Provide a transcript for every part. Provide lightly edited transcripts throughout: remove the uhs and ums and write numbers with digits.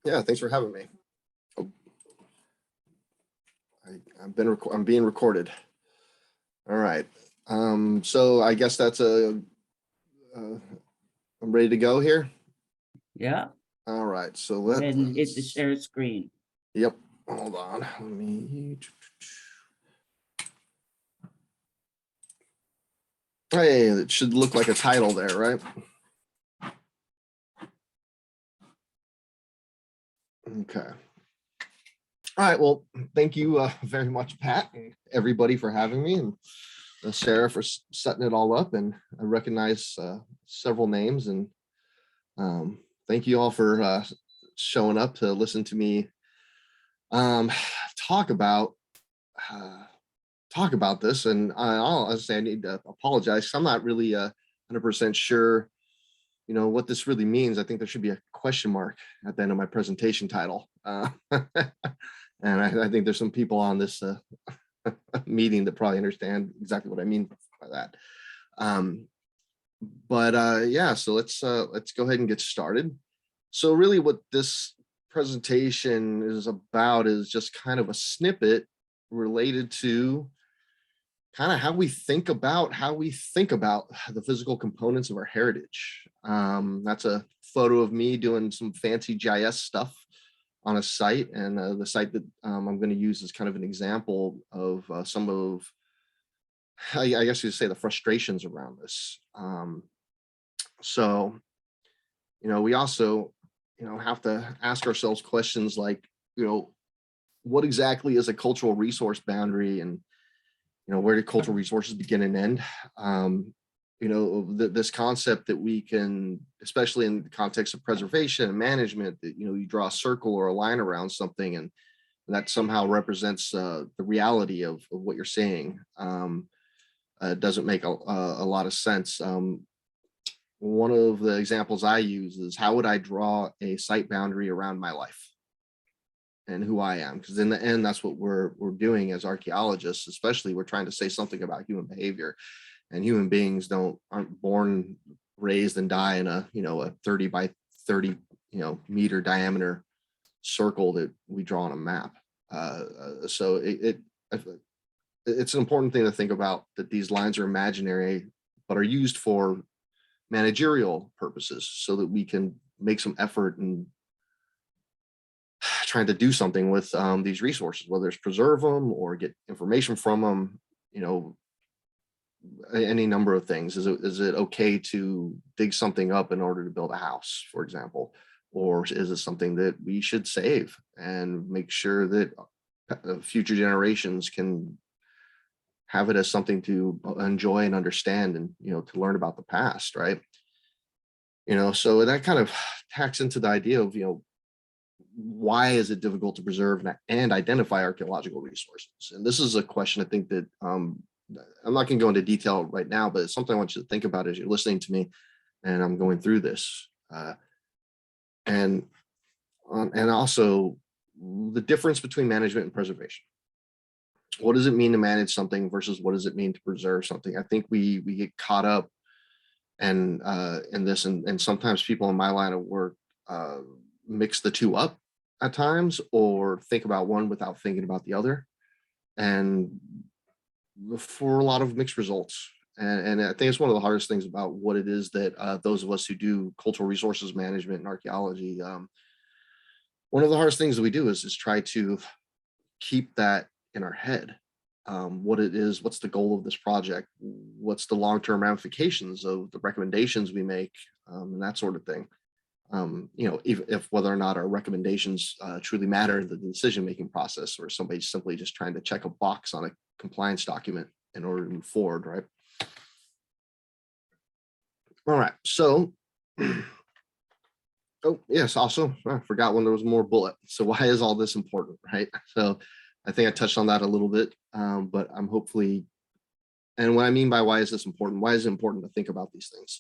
Yeah, thanks for having me. Oh, I'm being recorded. All right. So I guess that's I'm ready to go here. Yeah, All right. So go ahead and hit the share screen. Yep. Hold on. Let me. Hey, it should look like a title there, right? Okay. All right. Well, thank you very much, Pat, and everybody for having me, and Sarah for setting it all up. And I recognize several names, and thank you all for showing up to listen to me talk about this. And I'll say I need to apologize. I'm not really 100% sure, what this really means. I think there should be a question mark at the end of my presentation title. And I think there's some people on this meeting that probably understand exactly what I mean by that. Yeah, so let's go ahead and get started. So really what this presentation is about is just kind of a snippet related to kind of how we think about the physical components of our heritage. That's a photo of me doing some fancy GIS stuff on a site, and the site that I'm going to use is kind of an example of some of, I guess you'd say, the frustrations around this. So, we also, have to ask ourselves questions like, what exactly is a cultural resource boundary, and where do cultural resources begin and end? This concept that we can, especially in the context of preservation and management, that you draw a circle or a line around something, and that somehow represents the reality of what you're seeing. Doesn't make a lot of sense. One of the examples I use is, how would I draw a site boundary around my life and who I am? Because in the end, that's what we're doing as archaeologists. Especially, we're trying to say something about human behavior, and human beings aren't born, raised, and die in a 30 by 30 meter diameter circle that we draw on a map. So it's an important thing to think about, that these lines are imaginary but are used for managerial purposes, so that we can make some effort in trying to do something with these resources, whether it's preserve them or get information from them, any number of things. Is it okay to dig something up in order to build a house, for example? Or is it something that we should save and make sure that future generations can have it as something to enjoy and understand, and to learn about the past, right? So that kind of tacks into the idea of why is it difficult to preserve and identify archaeological resources? And this is a question I think that I'm not going to go into detail right now, but it's something I want you to think about as you're listening to me and I'm going through this. And also the difference between management and preservation. What does it mean to manage something versus what does it mean to preserve something? I think we get caught up in this, and sometimes people in my line of work mix the two up at times, or think about one without thinking about the other, and for a lot of mixed results. And I think it's one of the hardest things about what it is that those of us who do cultural resources management and archaeology, one of the hardest things that we do is try to keep that in our head. What it is, what's the goal of this project, what's the long-term ramifications of the recommendations we make, and that sort of thing. If whether or not our recommendations truly matter in the decision-making process, or somebody's simply just trying to check a box on a compliance document in order to move forward, right? All right, so, oh yes, also, I forgot when there was more bullet. So why is all this important, right? So I think I touched on that a little bit, but I'm hopefully, and what I mean by why is this important? Why is it important to think about these things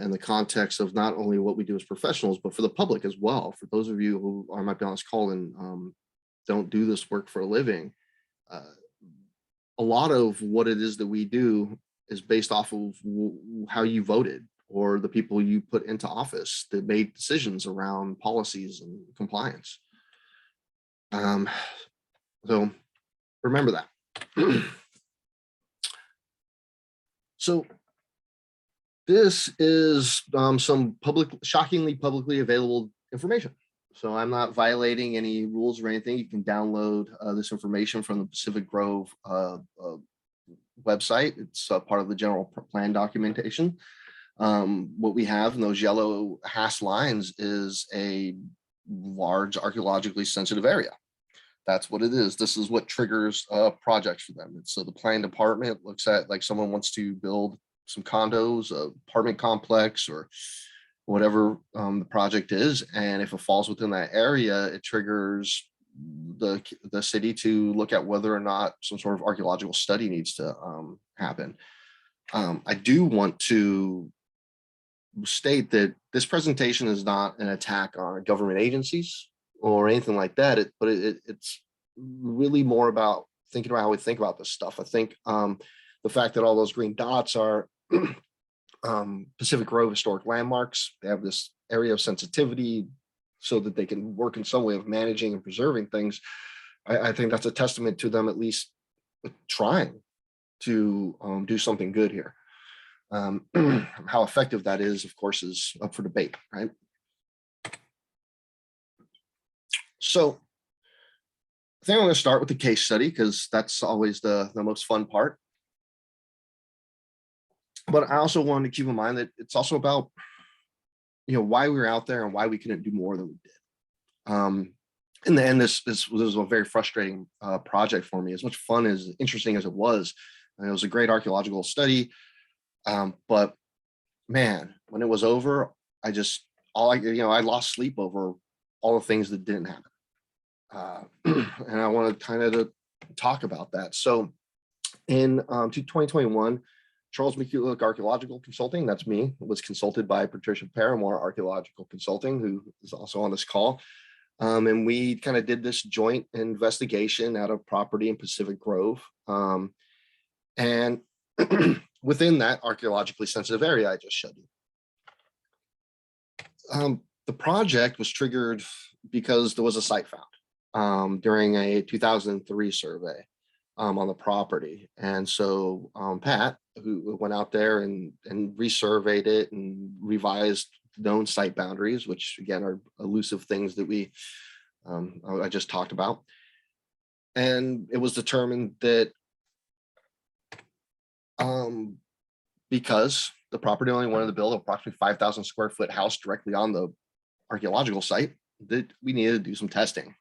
in the context of not only what we do as professionals, but for the public as well? For those of you who might be on this call and don't do this work for a living, a lot of what it is that we do is based off of how you voted, or the people you put into office that made decisions around policies and compliance. So remember that. So this is some shockingly publicly available information. So I'm not violating any rules or anything. You can download this information from the Pacific Grove website. It's part of the general plan documentation. What we have in those yellow hash lines is a large archaeologically sensitive area. That's what it is. This is what triggers projects for them. And so the planning department looks at, like, someone wants to build some condos, a apartment complex, or whatever the project is. And if it falls within that area, it triggers the city to look at whether or not some sort of archaeological study needs to happen. I do want to state that this presentation is not an attack on government agencies or anything like that. It's really more about thinking about how we think about this stuff. I think the fact that all those green dots are Pacific Grove historic landmarks, they have this area of sensitivity so that they can work in some way of managing and preserving things. I think that's a testament to them at least trying to do something good here. How effective that is, of course, is up for debate, right? So I think I'm going to start with the case study because that's always the most fun part. But I also wanted to keep in mind that it's also about, why we were out there and why we couldn't do more than we did. In the end, this was a very frustrating project for me. As much fun, as interesting as it was, and it was a great archaeological study. But man, when it was over, I lost sleep over all the things that didn't happen. And I want to kind of talk about that. So in 2021, Charles Mikulik Archaeological Consulting, that's me, was consulted by Patricia Paramoure Archaeological Consulting, who is also on this call. And we kind of did this joint investigation out of property in Pacific Grove. And within that archaeologically sensitive area I just showed you. The project was triggered because there was a site found during a 2003 survey on the property. And so Pat, who went out there and resurveyed it and revised known site boundaries, which again are elusive things that I just talked about. And it was determined that because the property only wanted to build approximately 5,000 square foot house directly on the archaeological site, that we needed to do some testing.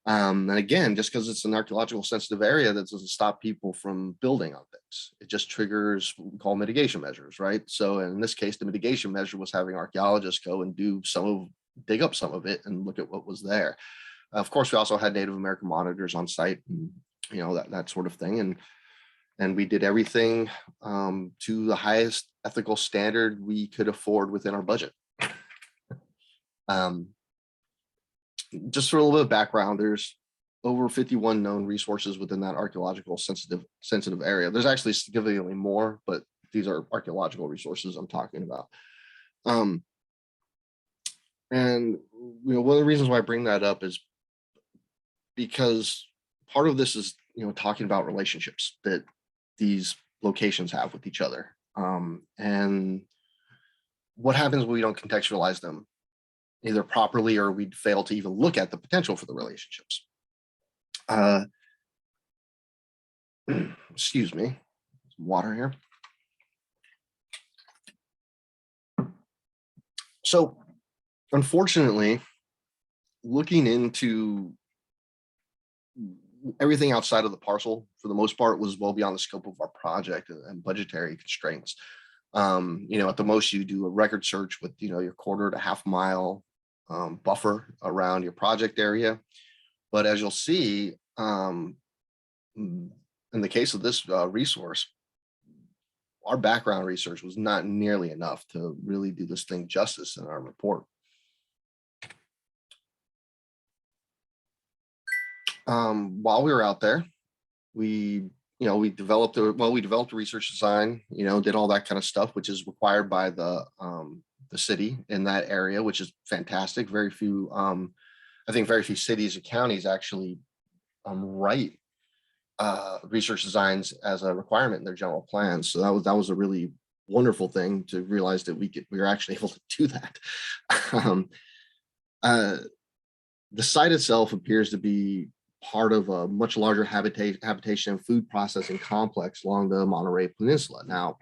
And again, just because it's an archaeological sensitive area, that doesn't stop people from building on things. It just triggers what we call mitigation measures, right? So in this case, the mitigation measure was having archaeologists go and dig up some of it and look at what was there. Of course, we also had Native American monitors on site, and, that sort of thing. And we did everything to the highest ethical standard we could afford within our budget. Just for a little bit of background, there's over 51 known resources within that archaeological sensitive area. There's actually significantly more, but these are archaeological resources I'm talking about. And one of the reasons why I bring that up is because part of this is talking about relationships that these locations have with each other, and what happens when we don't contextualize them either properly, or we fail to even look at the potential for the relationships. Excuse me, some water here. So unfortunately, looking into everything outside of the parcel, for the most part, was well beyond the scope of our project and budgetary constraints. At the most, you do a record search with your quarter to half mile buffer around your project area. But as you'll see, in the case of this resource, our background research was not nearly enough to really do this thing justice in our report. While we were out there, we we developed a research design, did all that kind of stuff, which is required by the city in that area, which is fantastic. Very few, I think very few cities or counties actually write research designs as a requirement in their general plans. So that was a really wonderful thing to realize that we were actually able to do that. The site itself appears to be part of a much larger habitation and food processing complex along the Monterey Peninsula. Now,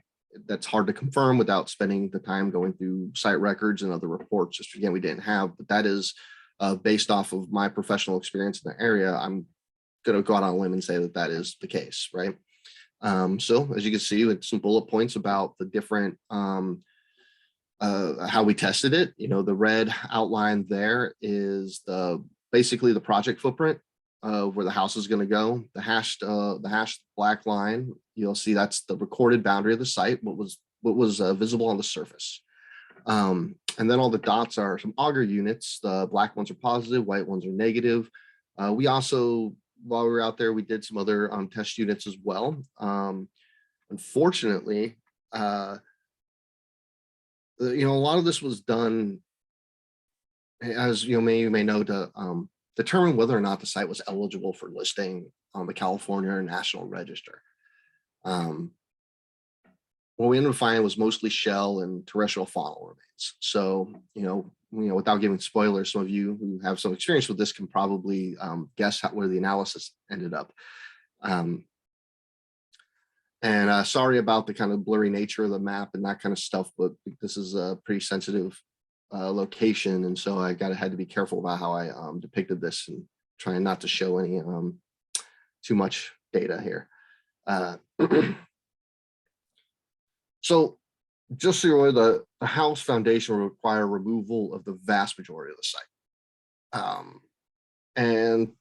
that's hard to confirm without spending the time going through site records and other reports, which again, we didn't have, but that is based off of my professional experience in the area. I'm going to go out on a limb and say that that is the case, right? So as you can see, with some bullet points about the different how we tested it, the red outline there is basically the project footprint where the house is going to go. The hashed black line, you'll see that's the recorded boundary of the site, what was visible on the surface. And then all the dots are some auger units. The black ones are positive, white ones are negative. We also, while we were out there, we did some other test units as well. Unfortunately, a lot of this was done, as you may know, to determine whether or not the site was eligible for listing on the California National Register. What we ended up finding was mostly shell and terrestrial faunal remains. So, without giving spoilers, some of you who have some experience with this can probably guess where the analysis ended up. And sorry about the kind of blurry nature of the map and that kind of stuff, but this is a pretty sensitive location, and so I had to be careful about how I depicted this and trying not to show any too much data here. So just so you're aware, the house foundation will require removal of the vast majority of the site. And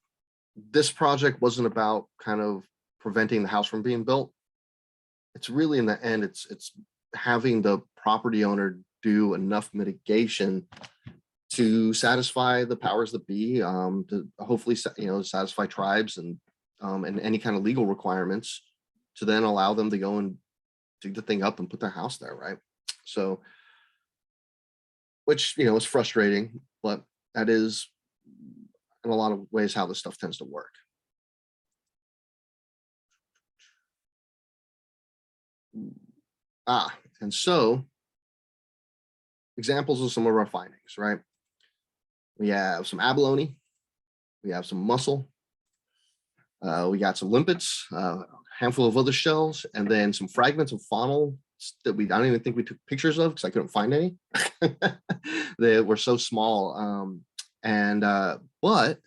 this project wasn't about kind of preventing the house from being built. It's really, in the end, it's having the property owner do enough mitigation to satisfy the powers that be, to hopefully, satisfy tribes and any kind of legal requirements to then allow them to go and dig the thing up and put their house there, right? So, which, is frustrating, but that is in a lot of ways how this stuff tends to work. And so examples of some of our findings, right? We have some abalone, we have some mussel, we got some limpets, a handful of other shells, and then some fragments of faunal that I don't even think we took pictures of because I couldn't find any. They were so small. But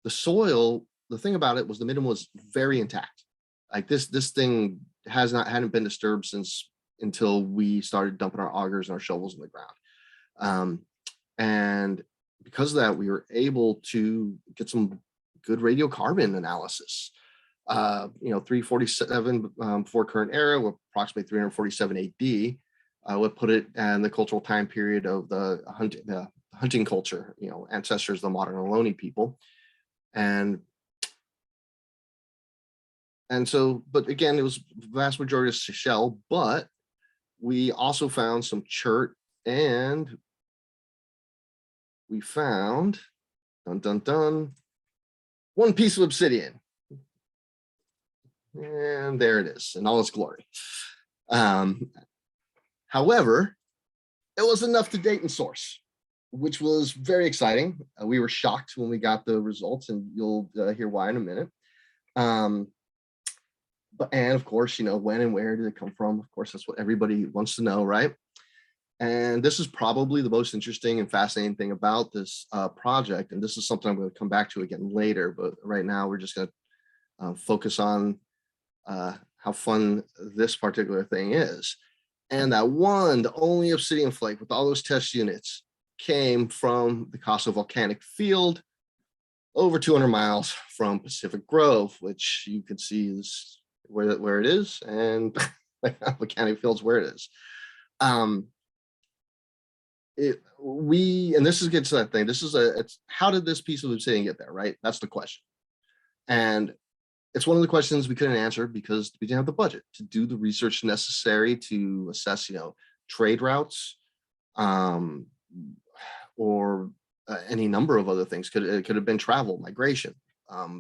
the soil, the thing about it was the midden was very intact. Like this thing hadn't been disturbed until we started dumping our augers and our shovels in the ground. And because of that, we were able to get some good radiocarbon analysis. 347 for current era, with approximately 347 AD, would put it in the cultural time period of the hunting culture, ancestors of the modern Ohlone people. And so, but again, it was vast majority of shell, but we also found some chert, and we found, one piece of obsidian. And there it is in all its glory. However, it was enough to date and source, which was very exciting. We were shocked when we got the results, and you'll hear why in a minute. And of course, when and where did it come from? Of course, that's what everybody wants to know, right? And this is probably the most interesting and fascinating thing about this project. And this is something I'm going to come back to again later. But right now, we're just going to focus on how fun this particular thing is. And that one, the only obsidian flake with all those test units came from the Casa volcanic field over 200 miles from Pacific Grove, which you can see is where it is, and volcanic field's where it is. And this gets to that thing. It's how did this piece of obsidian get there, right? That's the question. And it's one of the questions we couldn't answer because we didn't have the budget to do the research necessary to assess, trade routes, um, or any number of other things. It could have been travel, migration.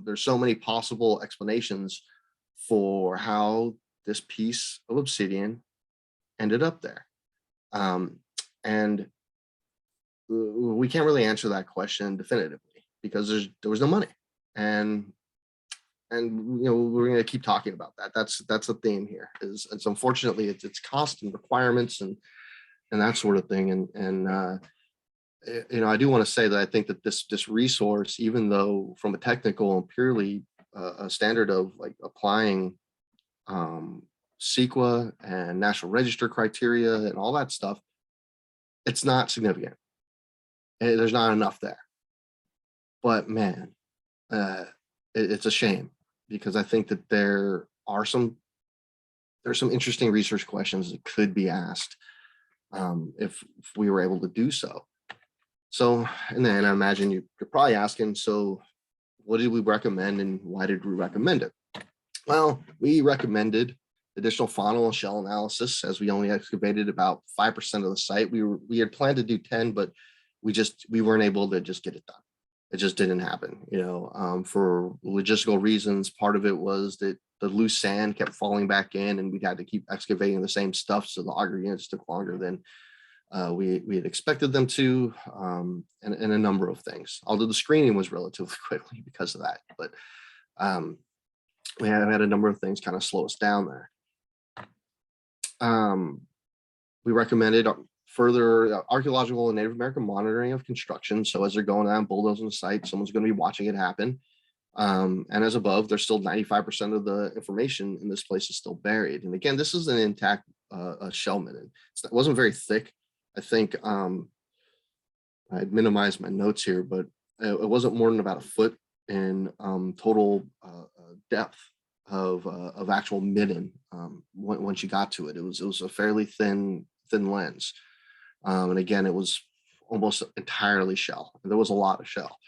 There's so many possible explanations for how this piece of obsidian ended up there. And we can't really answer that question definitively because there was no money. And we're going to keep talking about that. That's the theme here. It's unfortunately it's cost and requirements and that sort of thing. I do want to say that I think that this resource, even though from a technical and purely a standard of like applying CEQA and National Register criteria and all that stuff, it's not significant. There's not enough there. But man, it's a shame because I think that there's some interesting research questions that could be asked if we were able to do so. So, and then I imagine you're probably asking, so what did we recommend and why did we recommend it? Well, we recommended additional faunal and shell analysis as we only excavated about 5% of the site. We had planned to do 10, but we weren't able to just get it done. It just didn't happen, for logistical reasons. Part of it was that the loose sand kept falling back in and we had to keep excavating the same stuff. So the auger units took longer than we had expected them to, and a number of things. Although the screening was relatively quickly because of that, but we had a number of things kind of slow us down there. We recommended further archaeological and Native American monitoring of construction. So as they're going down bulldozing the site, someone's going to be watching it happen. And as above, there's still 95% of the information in this place is still buried. And again, this is an intact shell midden. It wasn't very thick. I think I'd minimize my notes here, but it wasn't more than about a foot in total depth of actual midden. Once you got to it, it was a fairly thin lens. And again, it was almost entirely shell. There was a lot of shell.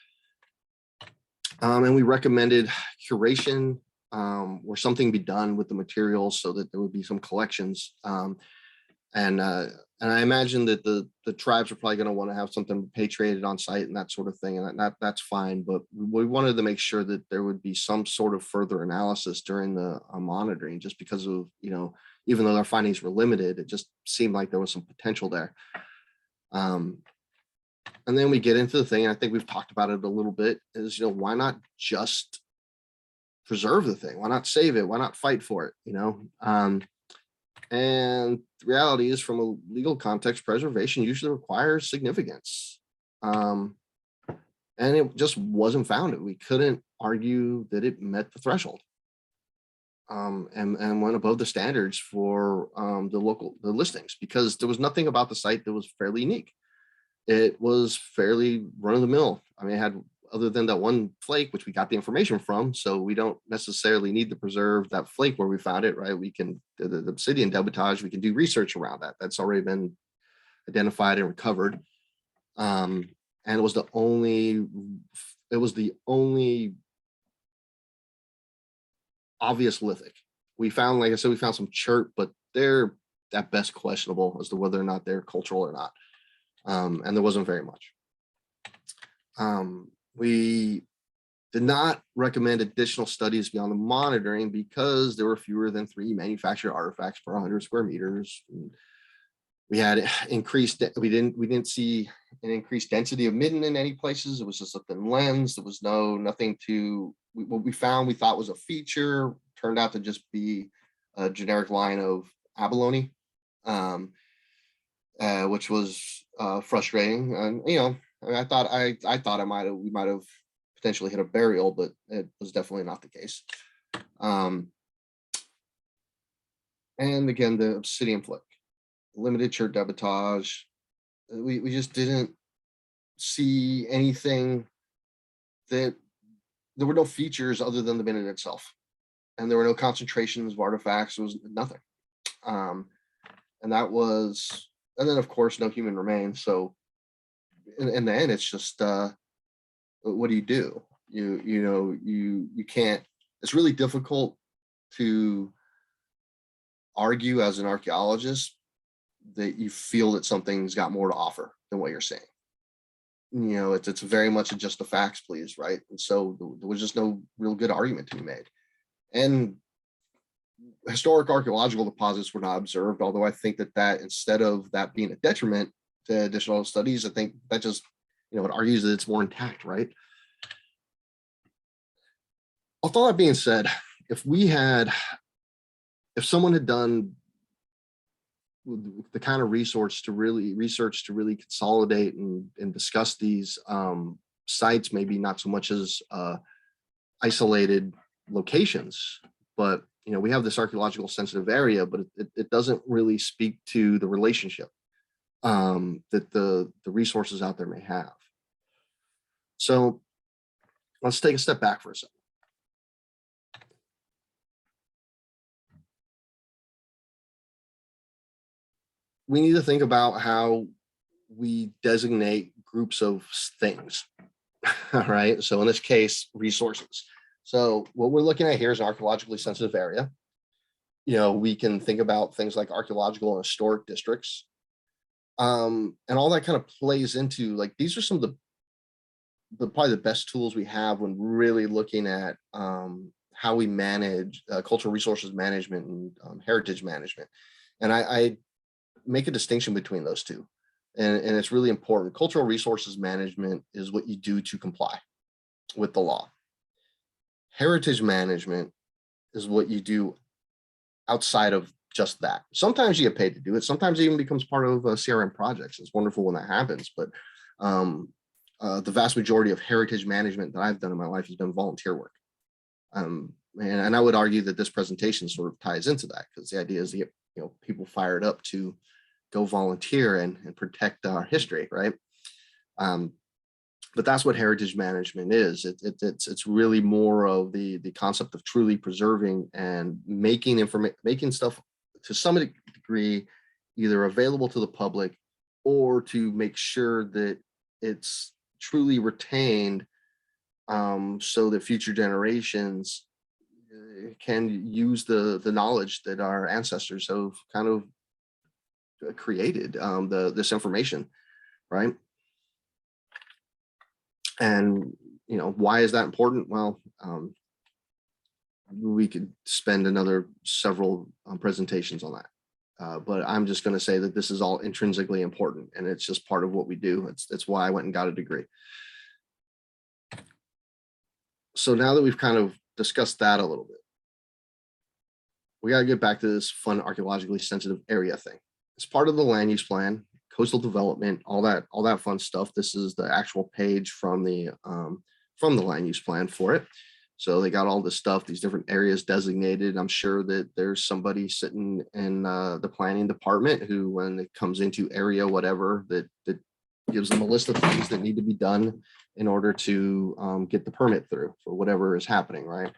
And we recommended curation, or something be done with the materials so that there would be some collections. And I imagine that the tribes are probably going to want to have something repatriated on site and that sort of thing, and that's fine. But we wanted to make sure that there would be some sort of further analysis during the monitoring, just because of, even though our findings were limited, it just seemed like there was some potential there. And then we get into the thing, and I think we've talked about it a little bit, is, why not just preserve the thing? Why not save it? Why not fight for it? And the reality is, from a legal context, preservation usually requires significance. And it just wasn't found. We couldn't argue that it met the threshold. And went above the standards for the listings, because there was nothing about the site that was fairly unique. It was fairly run-of-the-mill. I mean, it had, other than that one flake, which we got the information from, so we don't necessarily need to preserve that flake where we found it, right? We can, the obsidian debitage, we can do research around that. That's already been identified and recovered. And it was the only obvious lithic. We found, like I said, we found some chert, but they're at best questionable as to whether or not they're cultural or not. And there wasn't very much. We did not recommend additional studies beyond the monitoring because there were fewer than 3 manufactured artifacts per 100 square meters. We had increased, we didn't see an increased density of midden in any places. It was just a thin lens. There was nothing to, what we found we thought was a feature turned out to just be a generic line of abalone, which was frustrating. And I thought we might have potentially hit a burial, but it was definitely not the case. And again, the obsidian flick, limited chert debitage. We just didn't see anything that, there were no features other than the midden itself. And there were no concentrations of artifacts. There was nothing. And that was, and then of course, no human remains. So in the end, it's just, what do? You can't it's really difficult to argue as an archaeologist that you feel that something's got more to offer than what you're saying. It's very much just the facts, please, right? And so there was just no real good argument to be made. And historic archaeological deposits were not observed, although I think that instead of that being a detriment to additional studies, I think that just, it argues that it's more intact, right? With all that being said, if someone had done the kind of research to really consolidate and discuss these sites, maybe not so much as isolated locations, but we have this archaeological sensitive area, but it doesn't really speak to the relationship that the resources out there may have. So let's take a step back for a second. We need to think about how we designate groups of things. All right. So in this case, resources. So what we're looking at here is an archaeologically sensitive area. We can think about things like archaeological and historic districts. And all that kind of plays into, like, these are some of probably the best tools we have when really looking at how we manage cultural resources management and heritage management. And I make a distinction between those two. And it's really important. Cultural resources management is what you do to comply with the law. Heritage management is what you do outside of just that. Sometimes you get paid to do it. Sometimes it even becomes part of CRM projects. It's wonderful when that happens. But the vast majority of heritage management that I've done in my life has been volunteer work. And I would argue that this presentation sort of ties into that, because the idea is to get people fired up to go volunteer and protect our history, right? But that's what heritage management is. It's really more of the concept of truly preserving and making stuff to some degree either available to the public, or to make sure that it's truly retained, so that future generations can use the knowledge that our ancestors have kind of created, this information, right? And why is that important? Well, we could spend another several presentations on that, but I'm just going to say that this is all intrinsically important, and it's just part of what we do. It's why I went and got a degree. So now that we've kind of discussed that a little bit, we got to get back to this fun archaeologically sensitive area thing. It's part of the land use plan, coastal development, all that fun stuff. This is the actual page from the land use plan for it. So they got all this stuff, these different areas designated. I'm sure that there's somebody sitting in the planning department who, when it comes into area whatever, that gives them a list of things that need to be done in order to get the permit through for whatever is happening, right?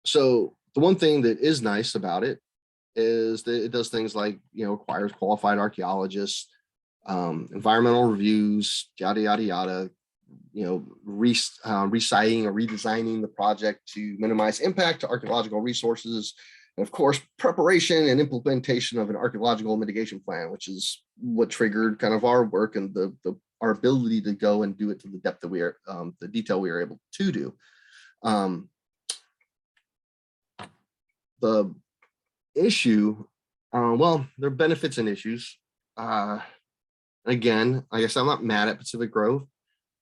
So the one thing that is nice about it is that it does things like, requires qualified archaeologists, environmental reviews, yada, yada, yada, reciting or redesigning the project to minimize impact to archaeological resources. And of course, preparation and implementation of an archaeological mitigation plan, which is what triggered kind of our work and our ability to go and do it to the depth that we are, the detail we are able to do. The issue, well, there are benefits and issues. Again, I guess I'm not mad at Pacific Grove.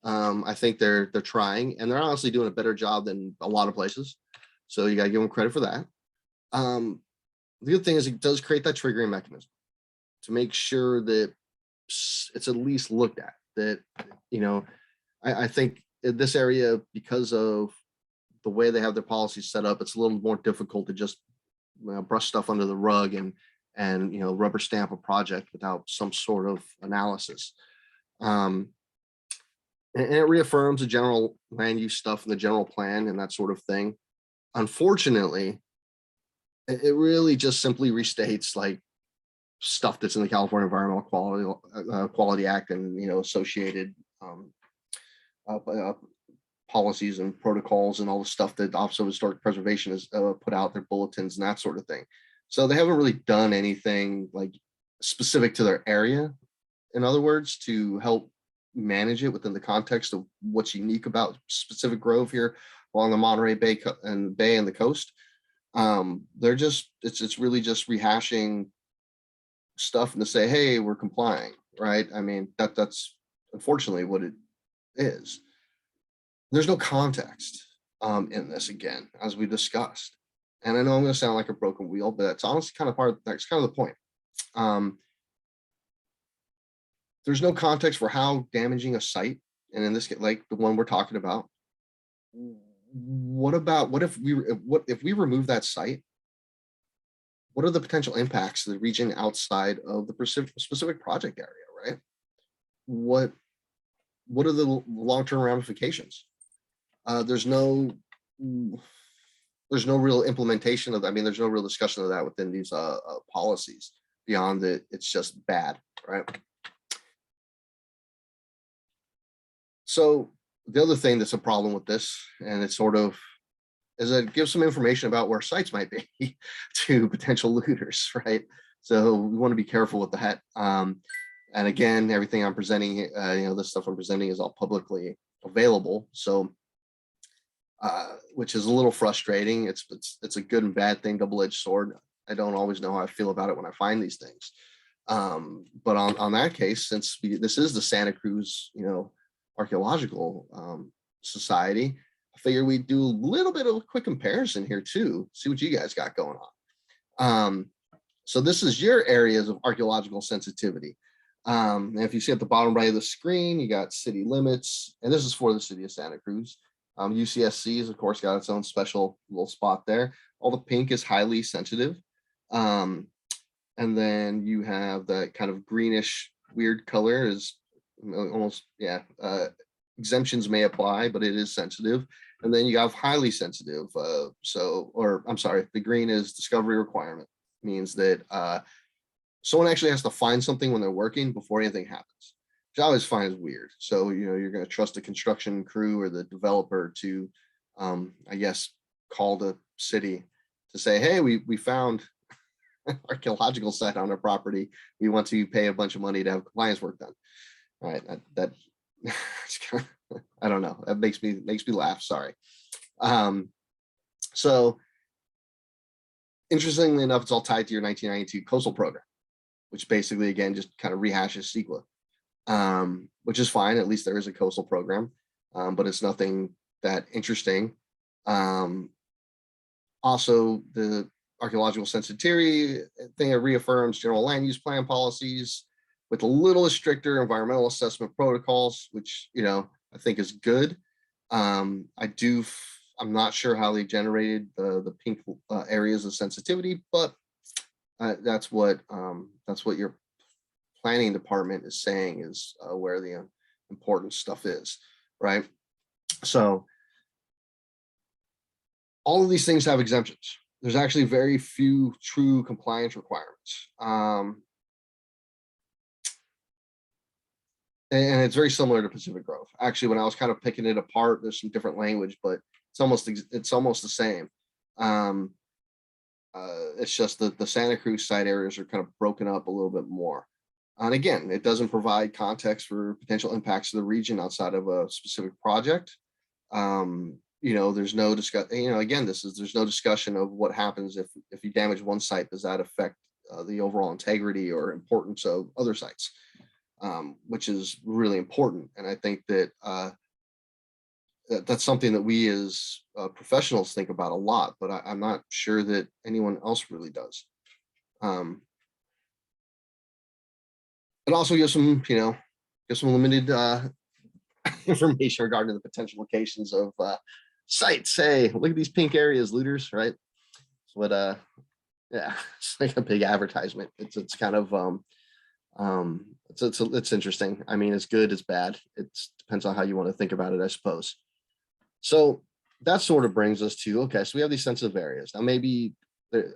I think they're trying, and they're honestly doing a better job than a lot of places. So you got to give them credit for that. The good thing is it does create that triggering mechanism to make sure that it's at least looked at. That, I think in this area, because of the way they have their policies set up, it's a little more difficult to just brush stuff under the rug and rubber stamp a project without some sort of analysis. And it reaffirms the general land use stuff and the general plan and that sort of thing. Unfortunately, it really just simply restates like stuff that's in the California Environmental Quality Act and associated policies and protocols and all the stuff that Office of Historic Preservation has put out, their bulletins and that sort of thing. So they haven't really done anything like specific to their area, in other words, to help manage it within the context of what's unique about specific grove here along the Monterey Bay and the coast. They're just, it's really just rehashing stuff and to say, hey, we're complying, right? I mean, that's unfortunately what it is. There's no context in this, again, as we discussed. And I know I'm going to sound like a broken wheel, but that's honestly kind of that's kind of the point. There's no context for how damaging a site, and in this case, like the one we're talking about, what if we remove that site? What are the potential impacts to the region outside of the specific project area, right? What are the long-term ramifications? There's no real implementation of that. I mean, there's no real discussion of that within these policies beyond that it's just bad, right? So the other thing that's a problem with this, and it's sort of, is that it gives some information about where sites might be to potential looters, right? So we want to be careful with that. And again, everything I'm presenting, this stuff I'm presenting is all publicly available. So, which is a little frustrating. It's a good and bad thing, double-edged sword. I don't always know how I feel about it when I find these things. But on that case, since this is the Santa Cruz, Archaeological Society, I figure we'd do a little bit of a quick comparison here too, see what you guys got going on. So this is your areas of archaeological sensitivity. And if you see at the bottom right of the screen, you got city limits, and this is for the city of Santa Cruz. UCSC has, of course, got its own special little spot there. All the pink is highly sensitive. And then you have that kind of greenish weird color is almost, exemptions may apply, but it is sensitive. And then you have highly sensitive. The green is discovery requirement, means that someone actually has to find something when they're working before anything happens, which I always find is weird. So, you're going to trust the construction crew or the developer to, call the city to say, hey, we found archaeological site on our property. We want to pay a bunch of money to have compliance work done. All right, that I don't know. That makes me laugh. Sorry. So interestingly enough, it's all tied to your 1992 coastal program, which basically, again, just kind of rehashes CEQA, which is fine. At least there is a coastal program, but it's nothing that interesting. Also, the archaeological sensitivity thing, it reaffirms general land use plan policies with a little stricter environmental assessment protocols, which, I think is good. I'm not sure how they generated the pink areas of sensitivity, but that's what your planning department is saying is where the important stuff is, right? So all of these things have exemptions. There's actually very few true compliance requirements. And it's very similar to Pacific Grove. Actually, when I was kind of picking it apart, there's some different language, but it's almost the same. It's just that the Santa Cruz site areas are kind of broken up a little bit more. And again, it doesn't provide context for potential impacts to the region outside of a specific project. There's no discussion. Again, there's no discussion of what happens if you damage one site. Does that affect the overall integrity or importance of other sites? Which is really important. And I think that that's something that we as professionals think about a lot, but I'm not sure that anyone else really does. It also gives some limited information regarding the potential locations of sites. Hey, look at these pink areas, looters, right? So what it's like a big advertisement. It's kind of it's interesting. I mean, it's good, it's bad. It depends on how you want to think about it, I suppose. So that sort of brings us to, okay, so we have these sensitive areas. Now maybe they're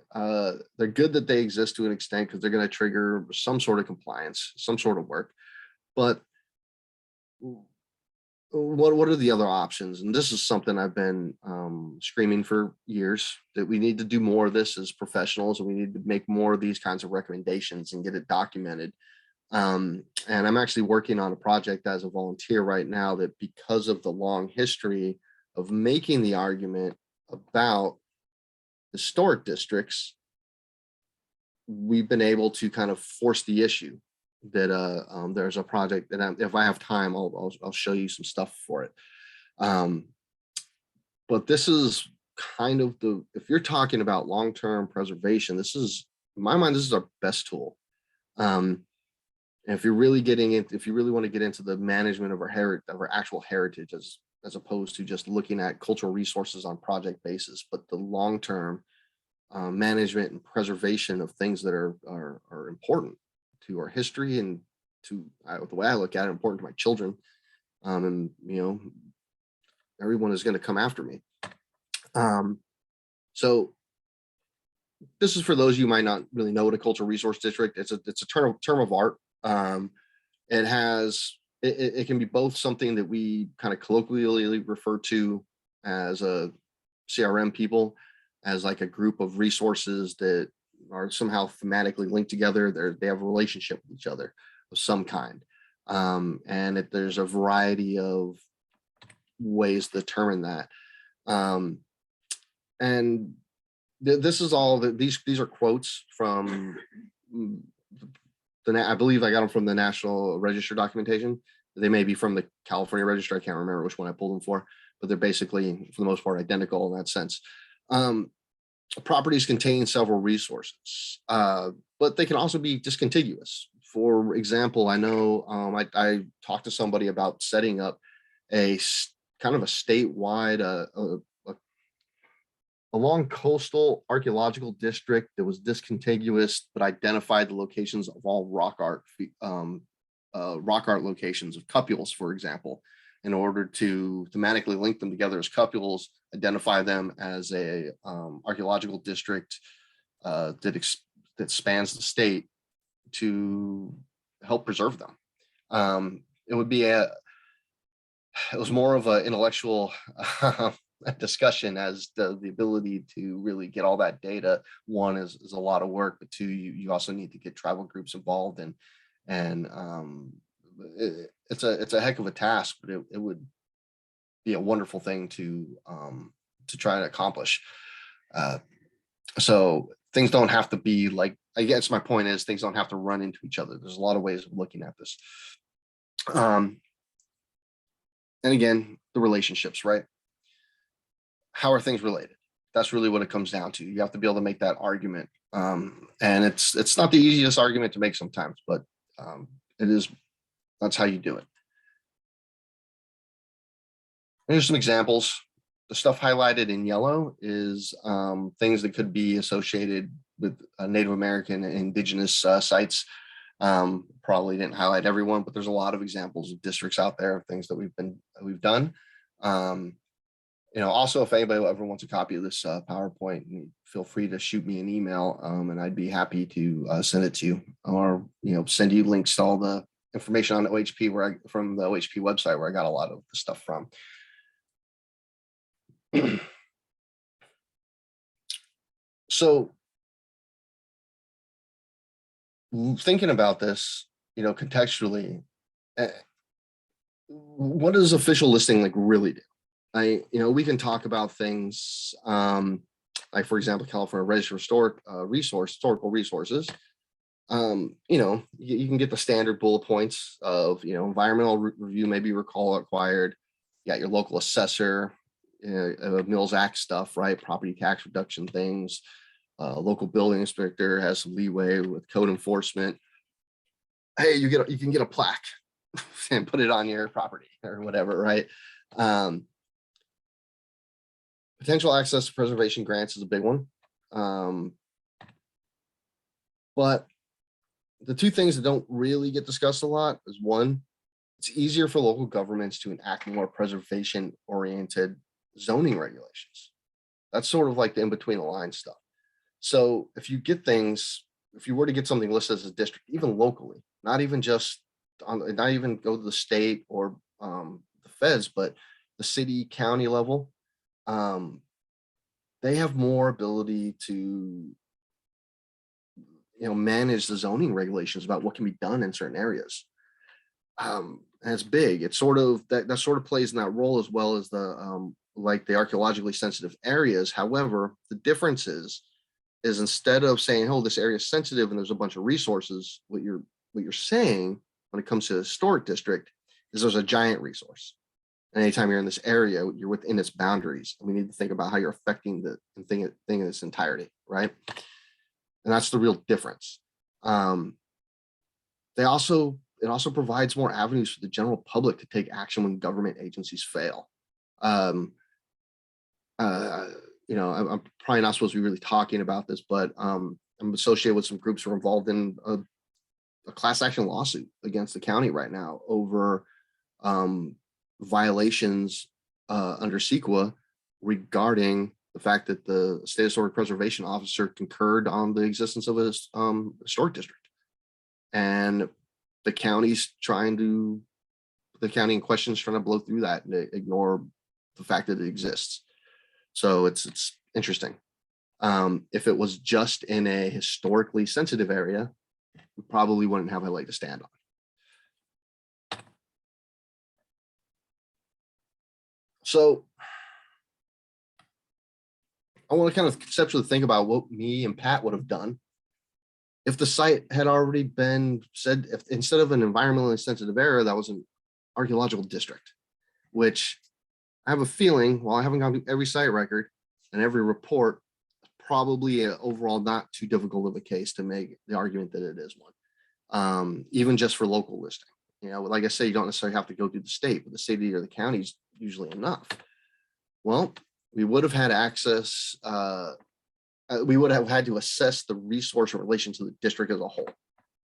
good that they exist to an extent because they're going to trigger some sort of compliance, some sort of work. But what are the other options? And this is something I've been screaming for years, that we need to do more of this as professionals, and we need to make more of these kinds of recommendations and get it documented. And I'm actually working on a project as a volunteer right now, that because of the long history of making the argument about historic districts, we've been able to kind of force the issue that there's a project that if I have time, I'll show you some stuff for it. But this is kind of if you're talking about long-term preservation, this is, in my mind, this is our best tool. And if you're really if you really want to get into the management of our actual heritage, as opposed to just looking at cultural resources on project basis, but the long-term management and preservation of things that are important to our history, and to the way I look at it, important to my children. And everyone is going to come after me. So this is for those of you who might not really know what a cultural resource district. It's a term of art. It can be both something that we kind of colloquially refer to as a CRM people, as like a group of resources that are somehow thematically linked together. They have a relationship with each other of some kind. And there's a variety of ways to determine that. And this is all that these are quotes from I believe I got them from the National Register documentation. They may be from the California Register. I can't remember which one I pulled them for, but they're basically, for the most part, identical in that sense. Properties contain several resources, but they can also be discontiguous. For example, I know I talked to somebody about setting up a kind of a statewide, a long coastal archaeological district that was discontiguous, but identified the locations of all rock art locations of cupules, for example, in order to thematically link them together as cupules, identify them as a archaeological district that spans the state, to help preserve them. It was more of an intellectual discussion, as the ability to really get all that data. One is a lot of work, but two, you also need to get tribal groups involved, and it's a heck of a task, but it would be a wonderful thing to try to accomplish. So things don't have to be like, I guess my point is, things don't have to run into each other. There's a lot of ways of looking at this. And again, the relationships, right? How are things related? That's really what it comes down to. You have to be able to make that argument. And it's not the easiest argument to make sometimes, but that's how you do it. Here's some examples. The stuff highlighted in yellow is things that could be associated with Native American and indigenous sites. Probably didn't highlight everyone, but there's a lot of examples of districts out there of things that we've done. Also, if anybody ever wants a copy of this PowerPoint, feel free to shoot me an email, and I'd be happy to send it to you, or send you links to all the information on OHP from the OHP website, where I got a lot of the stuff from. So, thinking about this, contextually, what does official listing like really do? We can talk about things like, for example, California Register of Historical Resources. You can get the standard bullet points of, environmental review may be required. You got your local assessor, Mills Act stuff, right? Property tax reduction things. Local building inspector has some leeway with code enforcement. Hey, you can get a plaque and put it on your property or whatever, right? Potential access to preservation grants is a big one. But the two things that don't really get discussed a lot is, one, it's easier for local governments to enact more preservation-oriented zoning regulations. That's sort of like the in-between the lines stuff. So if you were to get something listed as a district, even locally, not even go to the state or the feds, but the city, county level, they have more ability to, manage the zoning regulations about what can be done in certain areas. And it's big. It's sort of that sort of plays in that role as well as the like the archaeologically sensitive areas. However, the difference is instead of saying, oh, this area is sensitive and there's a bunch of resources, what you're saying when it comes to the historic district is there's a giant resource. And anytime you're in this area, you're within its boundaries. And we need to think about how you're affecting the thing in its entirety, right? And that's the real difference. It also provides more avenues for the general public to take action when government agencies fail. I'm probably not supposed to be really talking about this, but I'm associated with some groups who are involved in a class action lawsuit against the county right now over violations under CEQA regarding the fact that the State Historic Preservation Officer concurred on the existence of a historic district. And the county in question is trying to blow through that and ignore the fact that it exists. So it's interesting. If it was just in a historically sensitive area, we probably wouldn't have a leg to stand on. So I want to kind of conceptually think about what me and Pat would have done if the site had already been said, if instead of an environmentally sensitive area, that was an archaeological district, which I have a feeling, while I haven't gone through every site record and every report, probably overall not too difficult of a case to make the argument that it is one, even just for local listing. Like I say, you don't necessarily have to go through the state, but the city or the county is usually enough. Well, we would have had access, we would have had to assess the resource in relation to the district as a whole.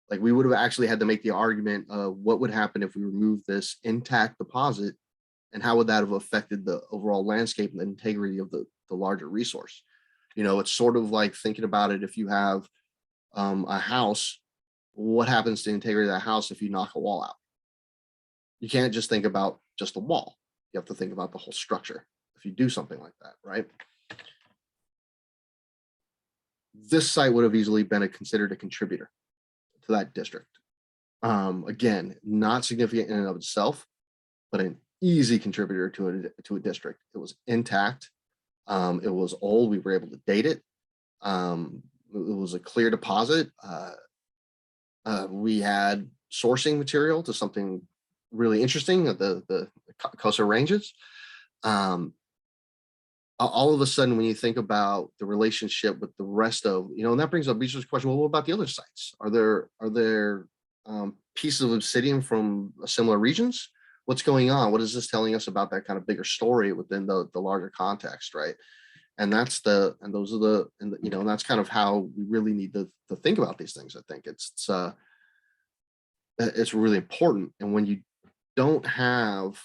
Like we would have actually had to make the argument of what would happen if we remove this intact deposit and how would that have affected the overall landscape and the integrity of the larger resource. It's sort of like thinking about it. If you have a house, what happens to the integrity of that house if you knock a wall out? You can't just think about just the wall. You have to think about the whole structure if you do something like that, right? This site would have easily been considered a contributor to that district. Again, not significant in and of itself, but an easy contributor to a district. It was intact. It was old. We were able to date it. It was a clear deposit. We had sourcing material to something really interesting, the Coastal Ranges. All of a sudden, when you think about the relationship with the rest of, and that brings up research question, well, what about the other sites? Are there pieces of obsidian from similar regions? What's going on? What is this telling us about that kind of bigger story within the larger context, right? And that's that's kind of how we really need to think about these things. I think it's really important. And when you don't have,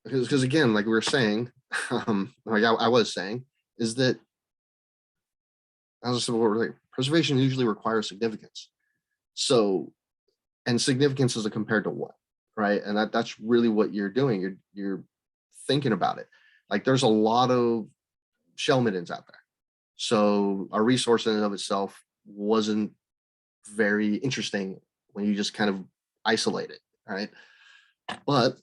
because again, like we were saying, like I was saying, is that preservation usually requires significance. So, and significance is compared to what, right? And that's really what you're doing. You're thinking about it. Like there's a lot of shell middens out there. So our resource in and of itself wasn't very interesting when you just kind of isolate it, right? But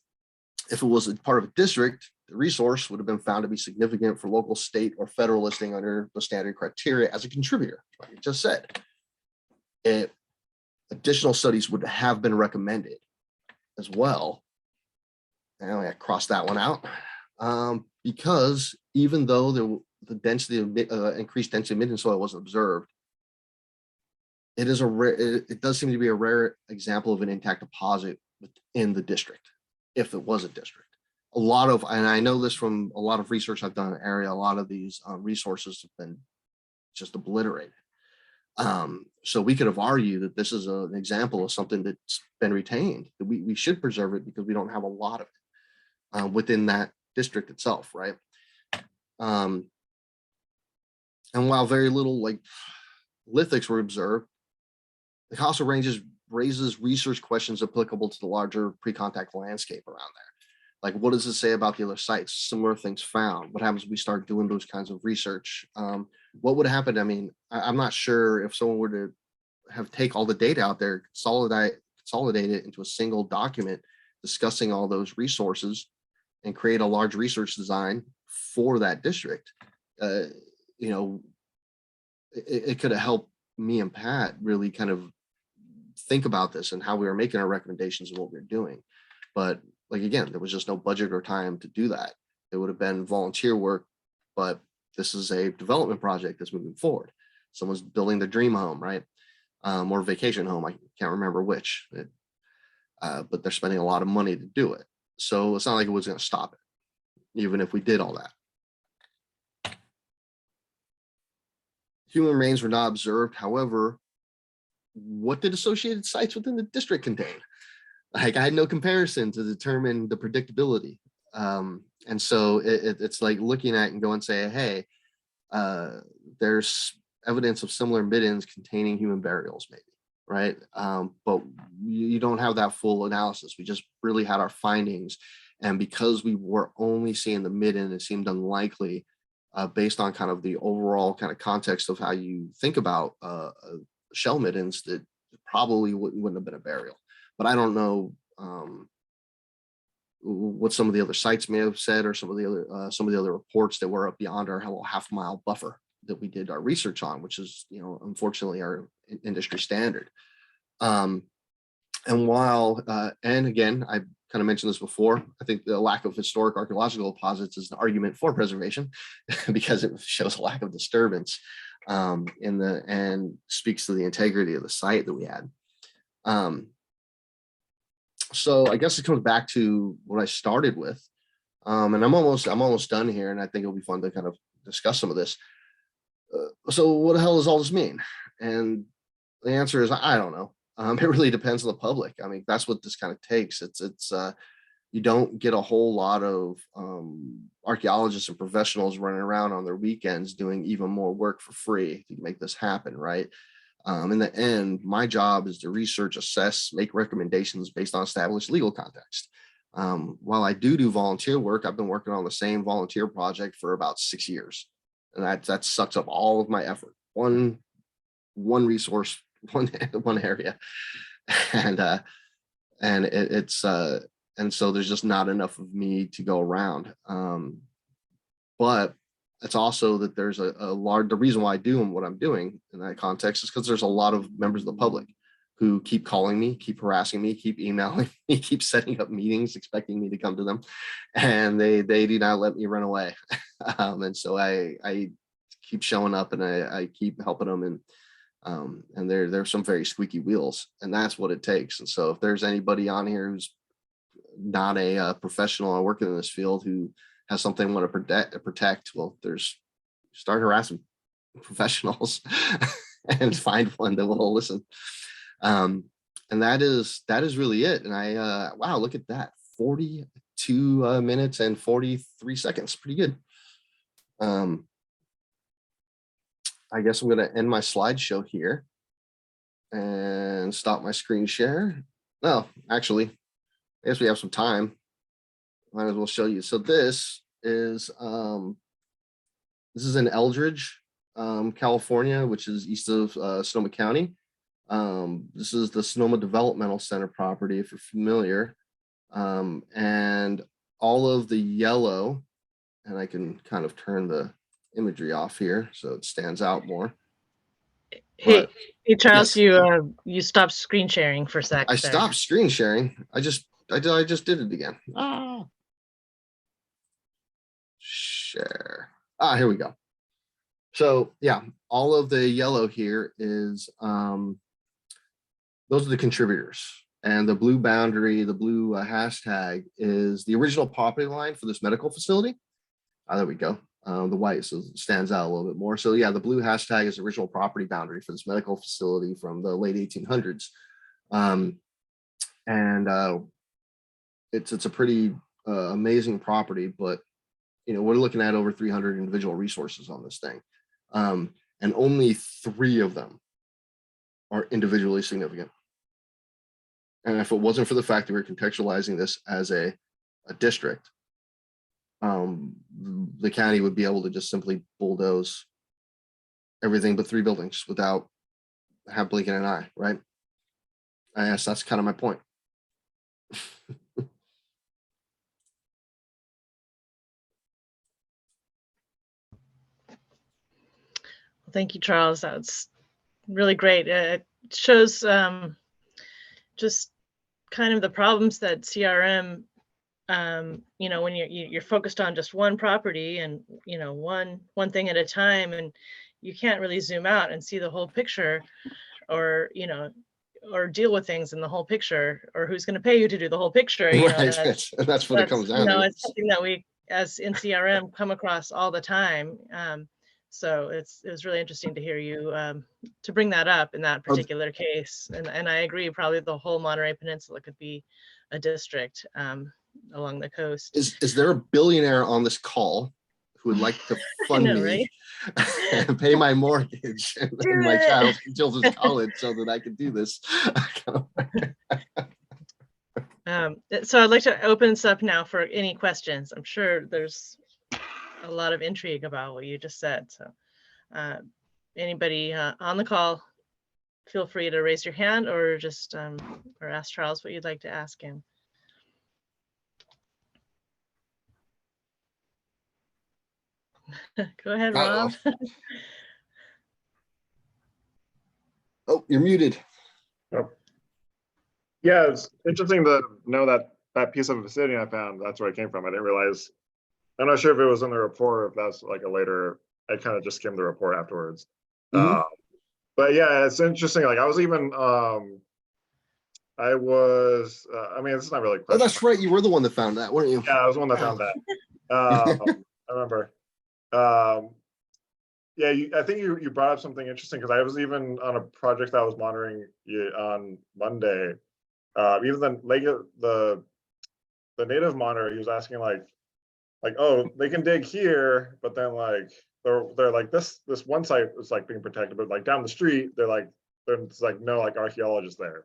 if it was a part of a district, the resource would have been found to be significant for local, state, or federal listing under the standard criteria as a contributor, like you just said. Additional studies would have been recommended as well. And I crossed that one out because even though the density of increased density of midden soil wasn't observed, it is it does seem to be a rare example of an intact deposit within the district. If it was a district, and I know this from a lot of research I've done in the area, a lot of these resources have been just obliterated. So we could have argued that this is an example of something that's been retained, that we should preserve it because we don't have a lot of it within that district itself, right? And while very little like lithics were observed, the coastal ranges raises research questions applicable to the larger pre-contact landscape around there. Like, what does it say about the other sites? Similar things found. What happens if we start doing those kinds of research? What would happen? I mean, I'm not sure if someone were to take all the data out there, consolidate it into a single document discussing all those resources and create a large research design for that district. You know, it could have helped me and Pat really kind of think about this and how we were making our recommendations and what we were doing. But like, again, there was just no budget or time to do that. It would have been volunteer work, but this is a development project that's moving forward. Someone's building their dream home, right? Or vacation home. I can't remember which, but they're spending a lot of money to do it. So it's not like it was going to stop it, even if we did all that. Human remains were not observed. However, what did associated sites within the district contain? Like, I had no comparison to determine the predictability. And so it's like looking at and go and say, hey, there's evidence of similar middens containing human burials, maybe, right? But you don't have that full analysis. We just really had our findings. And because we were only seeing the midden, it seemed unlikely based on kind of the overall kind of context of how you think about shell middens, that probably wouldn't have been a burial. But I don't know what some of the other sites may have said, or some of the other reports that were up beyond our half-mile buffer that we did our research on, which is, you know, unfortunately our industry standard. And while and again, I kind of mentioned this before, I think the lack of historic archaeological deposits is an argument for preservation because it shows a lack of disturbance and speaks to the integrity of the site that we had. So I guess it comes back to what I started with, and I'm almost done here, and I think it'll be fun to kind of discuss some of this. So what the hell does all this mean? And the answer is, I don't know. It really depends on the public. I mean, that's what this kind of takes. It's you don't get a whole lot of archaeologists and professionals running around on their weekends doing even more work for free to make this happen, right? In the end, my job is to research, assess, make recommendations based on established legal context. While I do volunteer work, I've been working on the same volunteer project for about 6 years, and that sucks up all of my effort. One resource, one area, and and so there's just not enough of me to go around. But it's also that there's a large, the reason why I do what I'm doing in that context is because there's a lot of members of the public who keep calling me, keep harassing me, keep emailing me, keep setting up meetings, expecting me to come to them, and they do not let me run away. And so I keep showing up, and I keep helping them, and there's some very squeaky wheels, and that's what it takes. And so if there's anybody on here who's not a professional or working in this field who has something they want to protect, well, start harassing professionals and find one that will listen. And that is really it. And wow, look at that, 42 minutes and 43 seconds, pretty good. I guess I'm going to end my slideshow here and stop my screen share. No, actually, I guess we have some time. Might as well show you. So this is in Eldridge, California, which is east of Sonoma County. This is the Sonoma Developmental Center property, if you're familiar. And all of the yellow, and I can kind of turn the imagery off here so it stands out more. Hey, Charles, yes. You stopped screen sharing for a sec. I stopped screen sharing. I just did it again. Share. Here we go. So yeah, all of the yellow here is those are the contributors, and the blue boundary, the blue hashtag is the original property line for this medical facility. There we go. The white stands out a little bit more. So yeah, the blue hashtag is the original property boundary for this medical facility from the late 1800s. It's a pretty amazing property, but you know, we're looking at over 300 individual resources on this thing. And only 3 of them are individually significant. And if it wasn't for the fact that we're contextualizing this as a district, the county would be able to just simply bulldoze everything but 3 buildings without blinking an eye, right? I guess that's kind of my point. Thank you, Charles. That's really great. It shows just kind of the problems that CRM, you know, when you're focused on just one property and, you know, one thing at a time, and you can't really zoom out and see the whole picture, or, you know, or deal with things in the whole picture, or who's going to pay you to do the whole picture. You know, Right. That's what it comes down you know, to. it's something that we, as in CRM, come across all the time. So it was really interesting to hear you to bring that up in that particular case. And I agree, probably the whole Monterey Peninsula could be a district along the coast. Is there a billionaire on this call who would like to fund know, me right? and pay my mortgage and my children's college so that I could do this? So I'd like to open this up now for any questions. I'm sure there's a lot of intrigue about what you just said. So anybody on the call, feel free to raise your hand or just or ask Charles what you'd like to ask him. Go ahead, Rob. Uh-oh. Oh, you're muted. Oh. Yeah, it's interesting to know that piece of obsidian I found, that's where it came from. I didn't realize, I'm not sure if it was in the report or if that's like a later, I kind of just skimmed the report afterwards. Mhm. But yeah, it's interesting. Like I was even, I mean, it's not really. Oh, that's right. You were the one that found that, weren't you? Yeah, I was the one that found that. I remember. Yeah, I think you brought up something interesting, because I was even on a project that I was monitoring on Monday. Even the native monitor, he was asking like, oh, they can dig here, but then like they're like this one site is like being protected, but like down the street, there's like no like archaeologists there.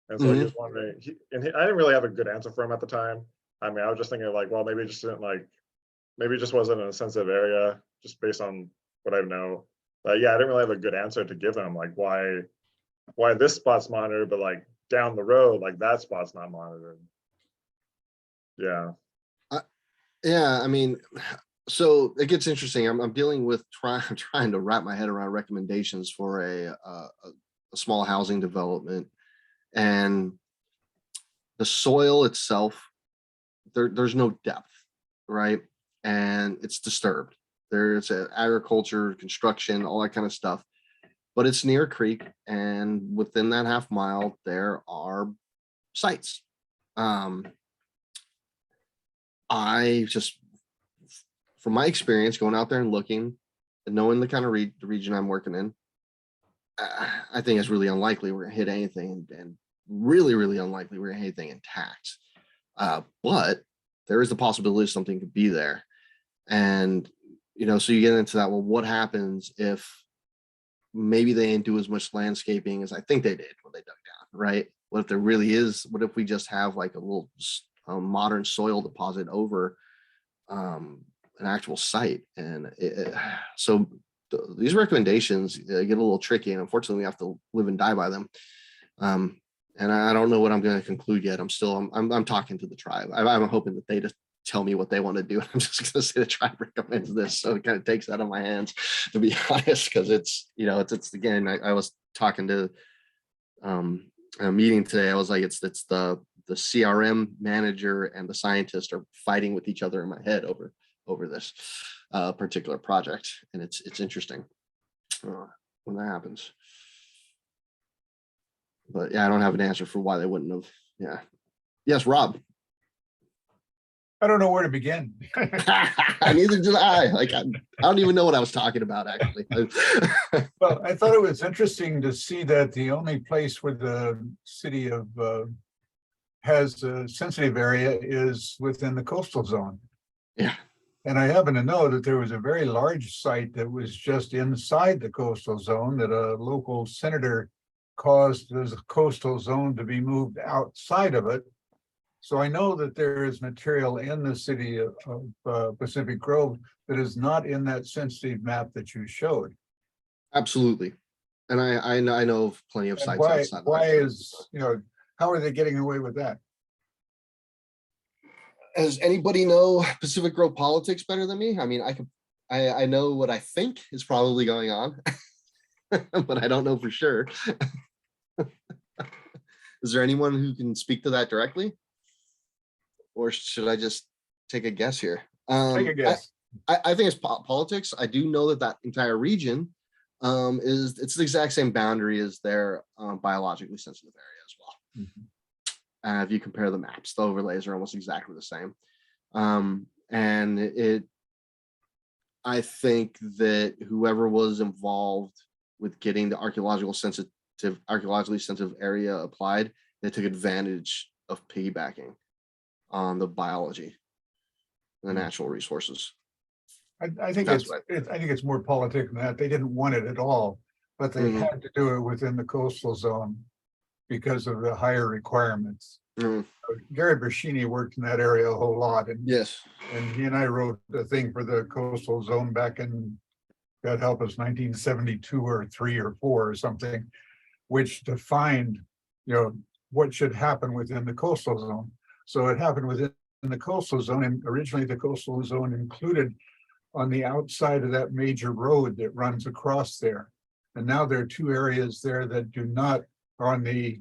And so he was wondering, I didn't really have a good answer for him at the time. I mean, I was just thinking like, well, maybe it just didn't like, maybe it just wasn't in a sensitive area, just based on what I know. But yeah, I didn't really have a good answer to give him, like why this spot's monitored, but like down the road, like that spot's not monitored. Yeah. Yeah, I mean, so it gets interesting. I'm dealing with trying to wrap my head around recommendations for a small housing development, and the soil itself, there's no depth, right? And it's disturbed. There's agriculture, construction, all that kind of stuff, but it's near a creek, and within that half mile there are sites. I just, from my experience going out there and looking and knowing the kind of the region I'm working in, I think it's really unlikely we're gonna hit anything, and really, really unlikely we're gonna hit anything intact. But there is the possibility something could be there. And, you know, so you get into that, well, what happens if maybe they didn't do as much landscaping as I think they did when they dug down, right? What if there really is, what if we just have like a little modern soil deposit over an actual site? And so these recommendations get a little tricky, and unfortunately we have to live and die by them. And I don't know what I'm going to conclude yet. I'm talking to the tribe. I'm hoping that they just tell me what they want to do. I'm just going to say the tribe recommends this, so it kind of takes that out of my hands, to be honest, because it's, you know, it's again, I was talking to a meeting today. I was like, it's the CRM manager and the scientist are fighting with each other in my head over this particular project, and it's interesting when that happens. But yeah, I don't have an answer for why they wouldn't have. Yeah. Yes, Rob. I don't know where to begin. Neither did I. Like, I don't even know what I was talking about, actually. Well, I thought it was interesting to see that the only place where the city of has a sensitive area is within the coastal zone. Yeah. And I happen to know that there was a very large site that was just inside the coastal zone that a local senator caused the coastal zone to be moved outside of it. So I know that there is material in the city of Pacific Grove that is not in that sensitive map that you showed. Absolutely. And I know of plenty of And sites why, outside. why is, how are they getting away with that? Does anybody know Pacific Grove politics better than me? I mean, I know what I think is probably going on, but I don't know for sure. Is there anyone who can speak to that directly? Or should I just take a guess here? Take a guess. I think it's politics. I do know that that entire region it's the exact same boundary as their biologically sensitive area as well. Mhm. If you compare the maps, the overlays are almost exactly the same. And I think that whoever was involved with getting the archaeologically sensitive area applied, they took advantage of piggybacking on the biology, the natural resources. I think That's I think it's more politic than that. They didn't want it at all, but they Mhm. had to do it within the coastal zone because of the higher requirements. Mm, Gary Brashini worked in that area a whole lot, and yes. he and I wrote a thing for the coastal zone back in, God help us, 1972 or 3 or 4 or something, which defined, what should happen within the coastal zone. So it happened within the coastal zone, and originally the coastal zone included on the outside of that major road that runs across there. And now there are 2 areas there that do not, on the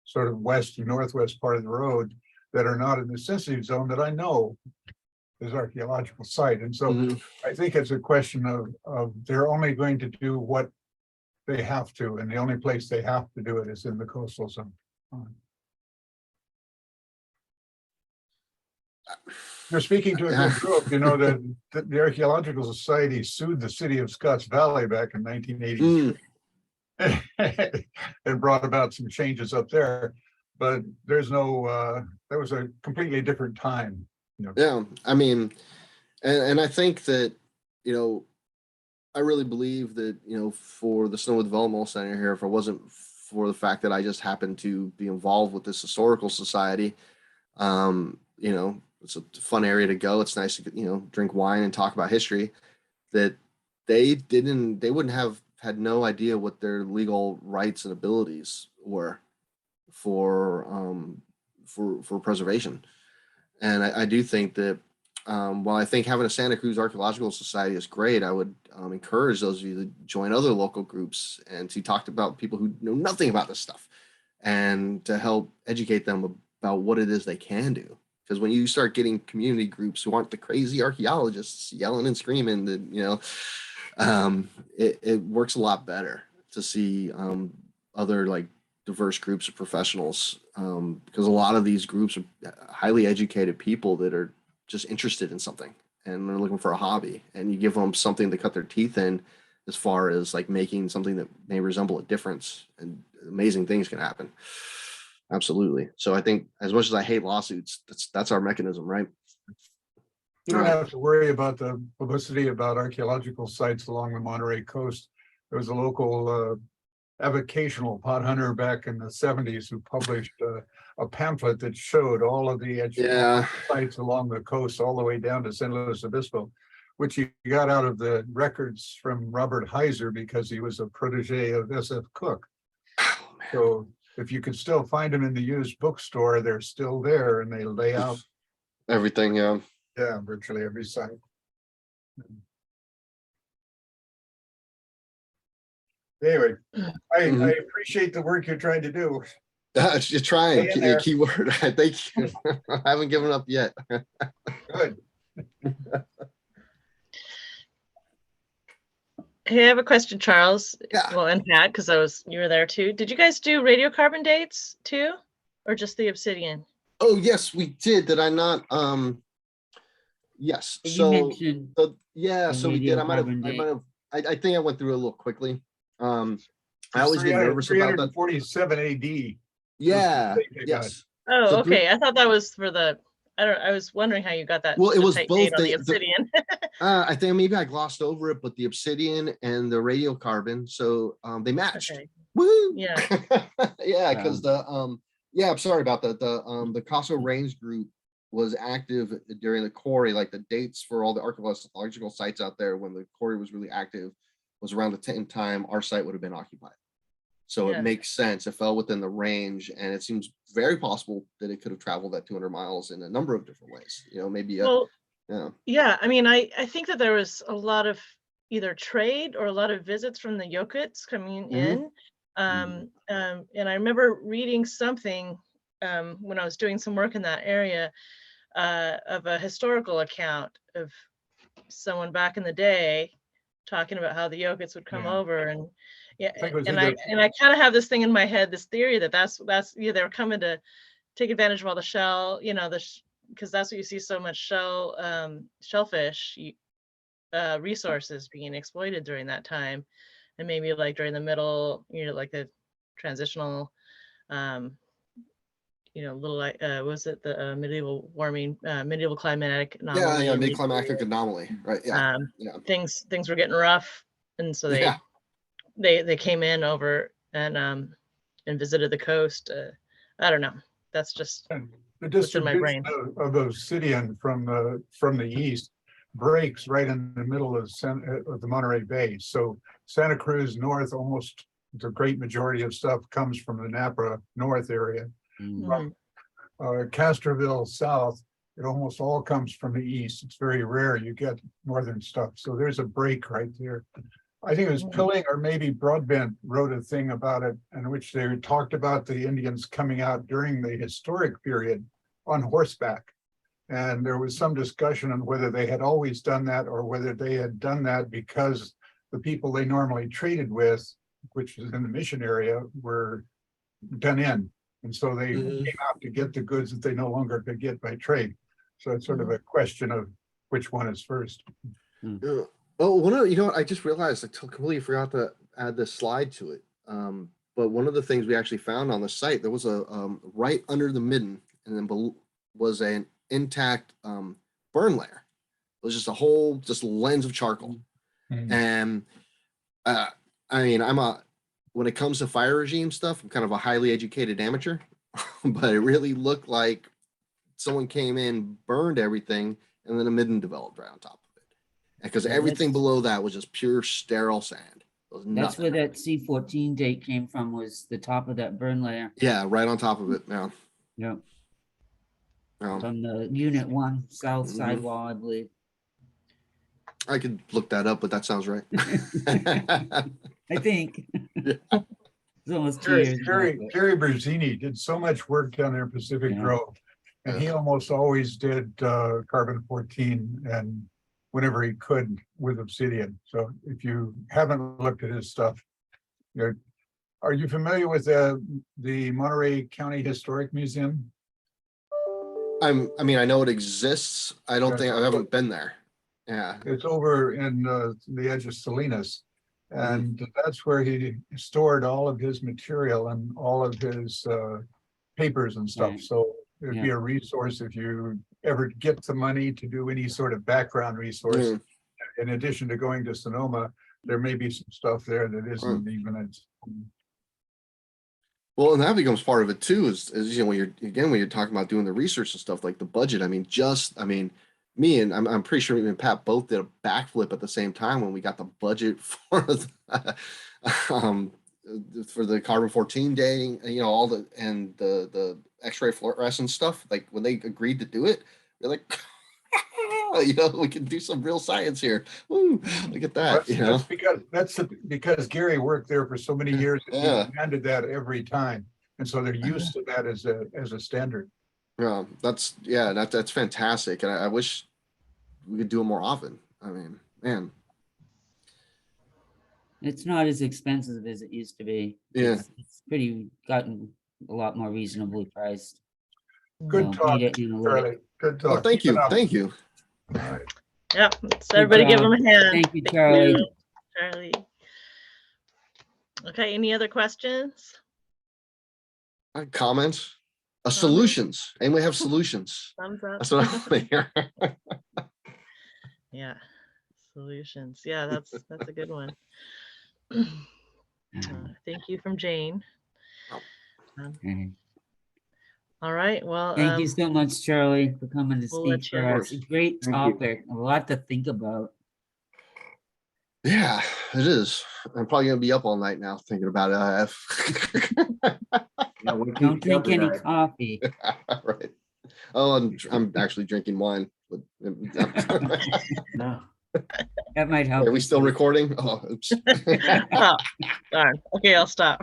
sort of west and northwest part of the road, that are not in the sensitive zone that I know is archaeological site. And so Mhm. I think it's a question of they're only going to do what they have to, and the only place they have to do it is in the coastal zone. You're speaking to a good group, that the Archaeological Society sued the city of Scotts Valley back in 1983. And brought about some changes up there, but there's no, that was a completely different time. Yeah, I mean, and I think that, I really believe that, for the Snowwood Developmental Center here, if it wasn't for the fact that I just happened to be involved with this historical society, it's a fun area to go. It's nice to, drink wine and talk about history, that they wouldn't have had no idea what their legal rights and abilities were for preservation. And I do think that while I think having a Santa Cruz Archaeological Society is great, I would encourage those of you to join other local groups and to talk about people who know nothing about this stuff and to help educate them about what it is they can do. Because when you start getting community groups who aren't the crazy archaeologists yelling and screaming, that it works a lot better to see other like diverse groups of professionals, because a lot of these groups are highly educated people that are just interested in something and they're looking for a hobby, and you give them something to cut their teeth in as far as like making something that may resemble a difference, and amazing things can happen. Absolutely. So I think as much as I hate lawsuits, that's our mechanism, right? You don't have to worry about the publicity about archaeological sites along the Monterey coast. There was a local avocational pot hunter back in the 70s who published a pamphlet that showed all of the sites along the coast all the way down to San Luis Obispo, which he got out of the records from Robert Heiser because he was a protege of S.F. Cook. So if you could still find them in the used bookstore, they're still there, and they lay out everything. Yeah, virtually every site. Anyway, I appreciate the work you're trying to do. You're trying. Keyword. Thank you. I haven't given up yet. Good. Hey, I have a question, Charles. Yeah. Well, and Pat, because you were there too. Did you guys do radiocarbon dates too, or just the obsidian? Oh yes, we did. Did I not? Yes. You So mentioned so we did. I think I went through it a little quickly. I always get nervous about that. 347 AD. Yeah. Yes. Oh, So okay. I thought that was for the. I was wondering how you got that. Well, it was tight both date on the obsidian. I think maybe I glossed over it, but the obsidian and the radiocarbon, so they matched. Okay. Woo! Yeah. Yeah, because yeah, I'm sorry about that. The Caso Range group was active during the quarry. Like the dates for all the archaeological sites out there when the quarry was really active was around the same time our site would have been occupied. So Yeah. it makes sense. It fell within the range, and it seems very possible that it could have traveled that 200 miles in a number of different ways. You know, maybe Well, yeah. yeah, I mean, I think that there was a lot of either trade or a lot of visits from the Yokuts coming in. And I remember reading something when I was doing some work in that area of a historical account of someone back in the day talking about how the Yokuts would come Yeah. over, and yeah, I think it was and either- I kind of have this thing in my head, this theory that that's yeah, they were coming to take advantage of all the shell, you know, because that's what you see so much shellfish resources being exploited during that time, and maybe like during the middle, you know, like the transitional you know, little was it the medieval warming, medieval climatic anomaly? Yeah, mid-climactic anomaly, right? Yeah, yeah, Things were getting rough, and so yeah. they came in over and visited the coast. I don't know. That's just And the what's in my distribution brain. of obsidian from the east breaks right in the middle of the Monterey Bay. So Santa Cruz north, almost the great majority of stuff comes from the Napa north area. Mhm. Castroville south, it almost all comes from the east. It's very rare you get northern stuff. So there's a break right there. I think it was Pilling or maybe Broadbent wrote a thing about it in which they talked about the Indians coming out during the historic period on horseback. And there was some discussion on whether they had always done that or whether they had done that because the people they normally traded with, which is in the mission area, were done in. And so they came out to get the goods that they no longer could get by trade. So it's sort of a question of which one is first. Oh, you know what? I just realized I completely forgot to add this slide to it. But one of the things we actually found on the site, there was a right under the midden, and then was an intact burn layer. It was just a whole lens of charcoal. And I mean, when it comes to fire regime stuff, I'm kind of a highly educated amateur, but it really looked like someone came in, burned everything, and then a midden developed right on top of it. Because everything below that was just pure sterile sand. That's where that C14 date came from, was the top of that burn layer. Yeah, right on top of it. Yeah. Yep. Um, From the Unit 1 south sidewall, I believe. I could look that up, but that sounds right. I think. Yeah. It's almost 2 years ago. Jerry Berzini did so much work down there in Pacific Grove. And he almost always did carbon 14 and whenever he could with obsidian. So if you haven't looked at his stuff, are you familiar with the Monterey County Historic Museum? I mean, I know it exists. I haven't been there. Yeah. It's over in the edge of Salinas. And that's where he stored all of his material and all of his papers and stuff. Right. So it'd be a resource if you ever get the money to do any sort of background resource. In addition to going to Sonoma, there may be some stuff there that isn't even. Well, and that becomes part of it too. Is you know, when you're talking about doing the research and stuff like the budget. I mean, me and I'm pretty sure me and Pat both did a backflip at the same time when we got the budget for the carbon 14 dating, you know, all the X-ray fluorescence stuff. Like when they agreed to do it, they're like, you know, we can do some real science here. Woo, look at that. That's because Gary worked there for so many years. He demanded that every time, and so they're used to that as a standard. Yeah, that's fantastic, and I wish we could do it more often. I mean, man, It's not as expensive as it used to be. Yeah. It's pretty gotten a lot more reasonably priced. Good So, talk, data analytics. Charlie. Good talk. well, thank Keep it you, up. thank you. All right. Yeah, so everybody give job. them a hand. Thank you, Charlie. Charlie. Okay, any other questions? Comments, solutions. Anyone have solutions? Thumbs up. That's what I'm here. Yeah, solutions. Yeah, that's a good one. Thank you from Jane. Okay. All right, well, Thank you so much, Charlie, for coming to we'll let speak you- for us. A great Thank you. topic, a lot to think about. Yeah, it is. I'm probably gonna be up all night now thinking about it. Yeah, we keep Don't drink jumping any on it. coffee. Right. Oh, I'm actually drinking wine. But No. That might help. are we you still sleep. recording? Oh, oops. Oh, darn. Okay, I'll stop.